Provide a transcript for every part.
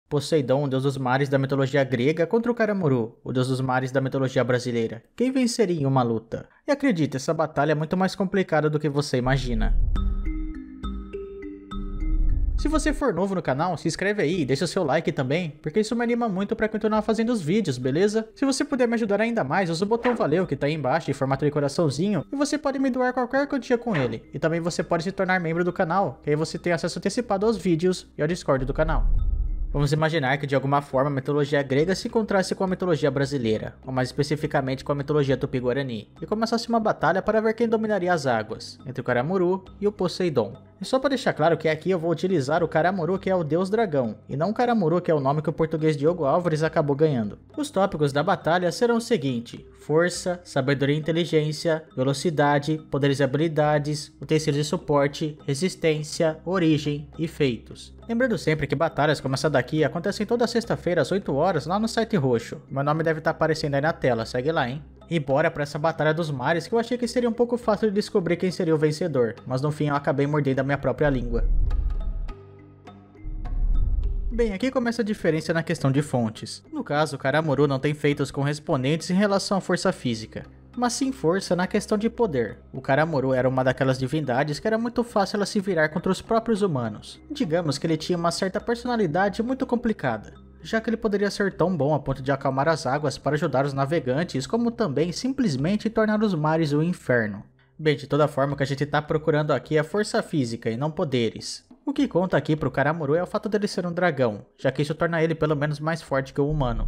Poseidon, o deus dos mares da mitologia grega, contra o Caramuru, o deus dos mares da mitologia brasileira. Quem venceria em uma luta? E acredite, essa batalha é muito mais complicada do que você imagina. Se você for novo no canal, se inscreve aí e deixa o seu like também, porque isso me anima muito para continuar fazendo os vídeos, beleza? Se você puder me ajudar ainda mais, usa o botão valeu que tá aí embaixo em formato de coraçãozinho, e você pode me doar qualquer quantia com ele. E também você pode se tornar membro do canal, que aí você tem acesso antecipado aos vídeos e ao Discord do canal. Vamos imaginar que de alguma forma a mitologia grega se encontrasse com a mitologia brasileira, ou mais especificamente com a mitologia tupi-guarani, e começasse uma batalha para ver quem dominaria as águas, entre o Caramuru e o Poseidon. E só para deixar claro que aqui eu vou utilizar o Caramuru, que é o deus dragão, e não o Caramuru, que é o nome que o português Diogo Álvares acabou ganhando. Os tópicos da batalha serão o seguinte: força, sabedoria e inteligência, velocidade, poderes e habilidades, utensílios de suporte, resistência, origem e feitos. Lembrando sempre que batalhas como essa daqui acontecem toda sexta-feira às 8 horas lá no site roxo. Meu nome deve estar aparecendo aí na tela, segue lá, hein? E bora pra essa batalha dos mares, que eu achei que seria um pouco fácil de descobrir quem seria o vencedor, mas no fim eu acabei mordendo a minha própria língua. Bem, aqui começa a diferença na questão de fontes. No caso, o Caramuru não tem feitos correspondentes em relação à força física, mas sim força na questão de poder. O Caramuru era uma daquelas divindades que era muito fácil ela se virar contra os próprios humanos. Digamos que ele tinha uma certa personalidade muito complicada, já que ele poderia ser tão bom a ponto de acalmar as águas para ajudar os navegantes, como também simplesmente tornar os mares um inferno. Bem, de toda forma o que a gente está procurando aqui é força física e não poderes. O que conta aqui para o Caramuru é o fato dele ser um dragão, já que isso torna ele pelo menos mais forte que o humano.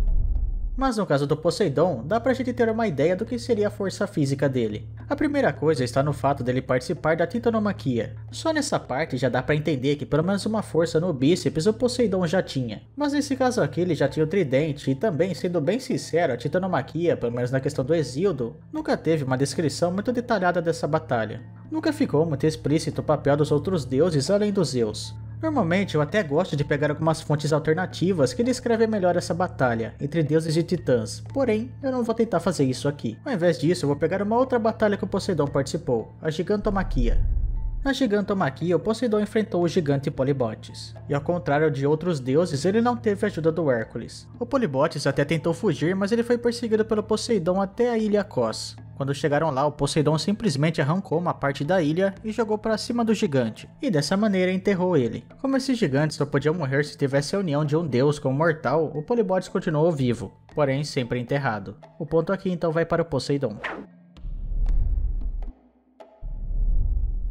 Mas no caso do Poseidon, dá pra gente ter uma ideia do que seria a força física dele. A primeira coisa está no fato dele participar da titanomaquia. Só nessa parte já dá pra entender que pelo menos uma força no bíceps o Poseidon já tinha. Mas nesse caso aqui ele já tinha o tridente e também, sendo bem sincero, a titanomaquia, pelo menos na questão do Hesíodo, nunca teve uma descrição muito detalhada dessa batalha. Nunca ficou muito explícito o papel dos outros deuses além dos Zeus. Normalmente eu até gosto de pegar algumas fontes alternativas que descrevem melhor essa batalha entre deuses e titãs, porém eu não vou tentar fazer isso aqui. Ao invés disso eu vou pegar uma outra batalha que o Poseidon participou, a Gigantomaquia. Na Gigantomaquia, o Poseidon enfrentou o gigante Polibotes, e ao contrário de outros deuses, ele não teve a ajuda do Hércules. O Polibotes até tentou fugir, mas ele foi perseguido pelo Poseidon até a ilha Cos. Quando chegaram lá, o Poseidon simplesmente arrancou uma parte da ilha e jogou para cima do gigante, e dessa maneira enterrou ele. Como esse gigante só podia morrer se tivesse a união de um deus com um mortal, o Polibotes continuou vivo, porém sempre enterrado. O ponto aqui então vai para o Poseidon.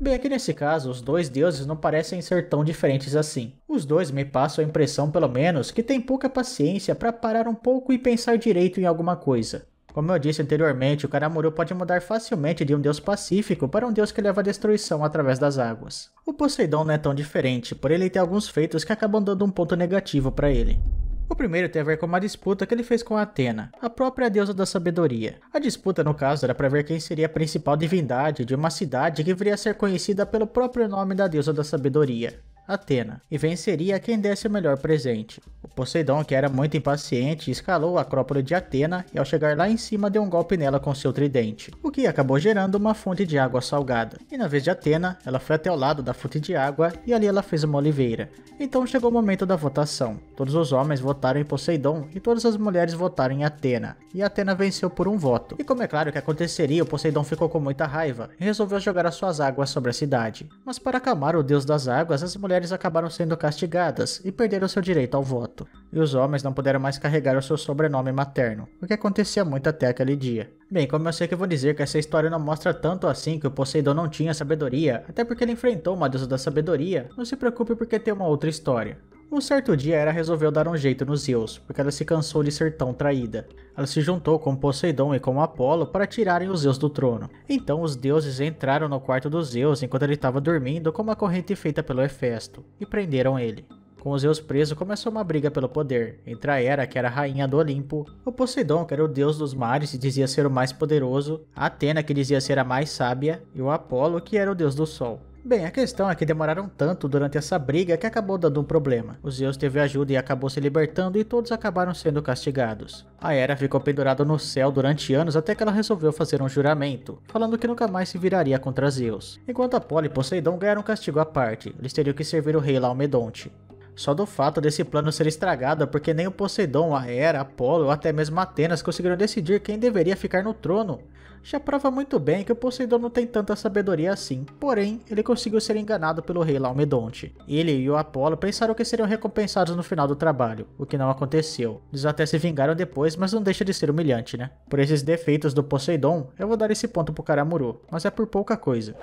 Bem, aqui nesse caso, os dois deuses não parecem ser tão diferentes assim. Os dois me passam a impressão, pelo menos, que tem pouca paciência para parar um pouco e pensar direito em alguma coisa. Como eu disse anteriormente, o Caramuru pode mudar facilmente de um deus pacífico para um deus que leva a destruição através das águas. O Poseidon não é tão diferente, porém ele tem alguns feitos que acabam dando um ponto negativo para ele. O primeiro tem a ver com uma disputa que ele fez com Atena, a própria deusa da sabedoria. A disputa, no caso, era para ver quem seria a principal divindade de uma cidade que viria a ser conhecida pelo próprio nome da deusa da sabedoria, Atena, e venceria quem desse o melhor presente. O Poseidon, que era muito impaciente, escalou a Acrópole de Atena e ao chegar lá em cima deu um golpe nela com seu tridente, o que acabou gerando uma fonte de água salgada. E na vez de Atena, ela foi até o lado da fonte de água e ali ela fez uma oliveira. Então chegou o momento da votação. Todos os homens votaram em Poseidon e todas as mulheres votaram em Atena, e Atena venceu por um voto. E como é claro que aconteceria, o Poseidon ficou com muita raiva e resolveu jogar as suas águas sobre a cidade. Mas para acalmar o deus das águas, as mulheres acabaram sendo castigadas e perderam seu direito ao voto. E os homens não puderam mais carregar o seu sobrenome materno, o que acontecia muito até aquele dia. Bem, como eu sei que eu vou dizer que essa história não mostra tanto assim que o Poseidon não tinha sabedoria, até porque ele enfrentou uma deusa da sabedoria, não se preocupe porque tem uma outra história. Um certo dia Hera resolveu dar um jeito nos Zeus, porque ela se cansou de ser tão traída. Ela se juntou com Poseidon e com Apolo para tirarem os Zeus do trono. Então os deuses entraram no quarto dos Zeus enquanto ele estava dormindo com uma corrente feita pelo Hefesto, e prenderam ele. Com os Zeus presos, começou uma briga pelo poder, entre a Hera, que era a rainha do Olimpo, o Poseidon, que era o deus dos mares e dizia ser o mais poderoso, a Atena, que dizia ser a mais sábia, e o Apolo, que era o deus do sol. Bem, a questão é que demoraram tanto durante essa briga que acabou dando um problema. O Zeus teve ajuda e acabou se libertando e todos acabaram sendo castigados. A Hera ficou pendurada no céu durante anos até que ela resolveu fazer um juramento, falando que nunca mais se viraria contra Zeus. Enquanto Apolo e Poseidon ganharam um castigo à parte, eles teriam que servir o rei Laomedonte. Só do fato desse plano ser estragado porque nem o Poseidon, a Hera, Apolo ou até mesmo Atenas conseguiram decidir quem deveria ficar no trono, já prova muito bem que o Poseidon não tem tanta sabedoria assim, porém, ele conseguiu ser enganado pelo rei Laomedonte. Ele e o Apolo pensaram que seriam recompensados no final do trabalho, o que não aconteceu. Eles até se vingaram depois, mas não deixa de ser humilhante, né? Por esses defeitos do Poseidon, eu vou dar esse ponto pro Karamuru, mas é por pouca coisa.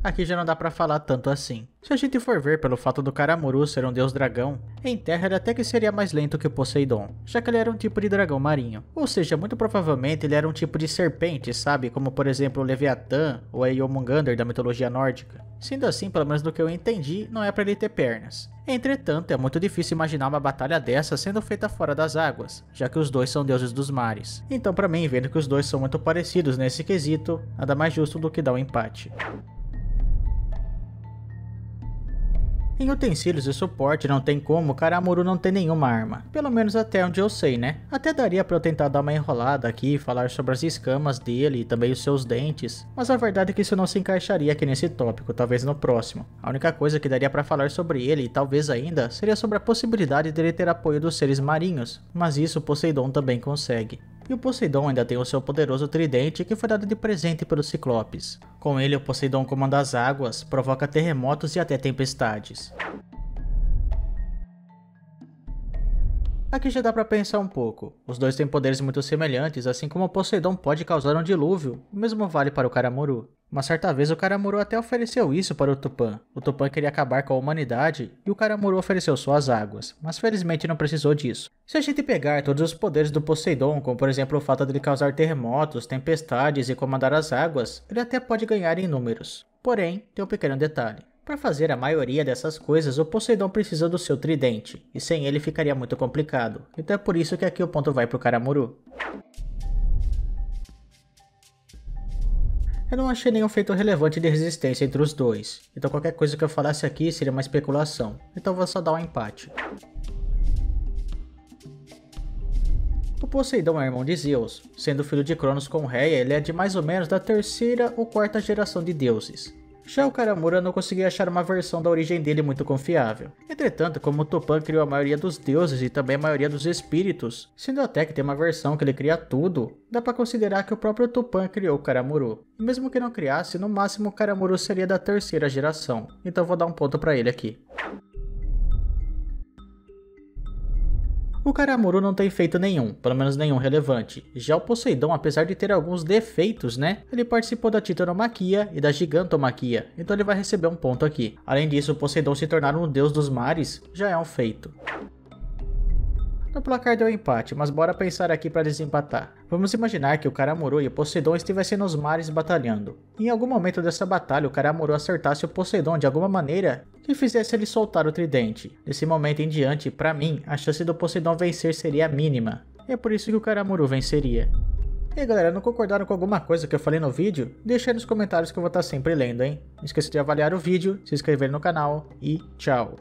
Aqui já não dá pra falar tanto assim. Se a gente for ver pelo fato do Karamuru ser um deus dragão, em terra ele até que seria mais lento que o Poseidon, já que ele era um tipo de dragão marinho. Ou seja, muito provavelmente ele era um tipo de serpente, sabe? Como por exemplo o Leviatã ou a Jormungandr da mitologia nórdica. Sendo assim, pelo menos do que eu entendi, não é pra ele ter pernas. Entretanto, é muito difícil imaginar uma batalha dessa sendo feita fora das águas, já que os dois são deuses dos mares. Então pra mim, vendo que os dois são muito parecidos nesse quesito, nada mais justo do que dar um empate. Em utensílios e suporte não tem como o Karamuru não ter nenhuma arma, pelo menos até onde eu sei, né? Até daria pra eu tentar dar uma enrolada aqui e falar sobre as escamas dele e também os seus dentes, mas a verdade é que isso não se encaixaria aqui nesse tópico, talvez no próximo. A única coisa que daria pra falar sobre ele, e talvez ainda, seria sobre a possibilidade dele ter apoio dos seres marinhos, mas isso Poseidon também consegue. E o Poseidon ainda tem o seu poderoso tridente que foi dado de presente pelos Ciclopes. Com ele, o Poseidon comanda as águas, provoca terremotos e até tempestades. Aqui já dá pra pensar um pouco. Os dois têm poderes muito semelhantes, assim como o Poseidon pode causar um dilúvio, o mesmo vale para o Karamuru. Uma certa vez o Karamuru até ofereceu isso para o Tupã. O Tupã queria acabar com a humanidade e o Karamuru ofereceu só as águas, mas felizmente não precisou disso. Se a gente pegar todos os poderes do Poseidon, como por exemplo o fato de ele causar terremotos, tempestades e comandar as águas, ele até pode ganhar em números. Porém, tem um pequeno detalhe. Para fazer a maioria dessas coisas, o Poseidon precisa do seu tridente, e sem ele ficaria muito complicado. Então é por isso que aqui o ponto vai para o Karamuru. Eu não achei nenhum feito relevante de resistência entre os dois, então qualquer coisa que eu falasse aqui seria uma especulação, então vou só dar um empate. O Poseidon é irmão de Zeus, sendo filho de Cronos com Rhea, ele é de mais ou menos da terceira ou quarta geração de deuses. Já o Karamuru eu não consegui achar uma versão da origem dele muito confiável. Entretanto, como o Tupã criou a maioria dos deuses e também a maioria dos espíritos, sendo até que tem uma versão que ele cria tudo, dá pra considerar que o próprio Tupã criou o Karamuru. E mesmo que não criasse, no máximo o Karamuru seria da terceira geração, então vou dar um ponto pra ele aqui. O Karamuru não tem feito nenhum, pelo menos nenhum relevante. Já o Poseidon, apesar de ter alguns defeitos, né? Ele participou da Titanomaquia e da Gigantomaquia, então ele vai receber um ponto aqui. Além disso, o Poseidon se tornar um deus dos mares já é um feito. No placar deu empate, mas bora pensar aqui para desempatar. Vamos imaginar que o Karamuru e o Poseidon estivessem nos mares batalhando. Em algum momento dessa batalha, o Karamuru acertasse o Poseidon de alguma maneira que fizesse ele soltar o tridente. Desse momento em diante, para mim, a chance do Poseidon vencer seria mínima. E é por isso que o Karamuru venceria. E aí galera, não concordaram com alguma coisa que eu falei no vídeo? Deixa aí nos comentários que eu vou estar sempre lendo, hein? Não esqueça de avaliar o vídeo, se inscrever no canal e tchau!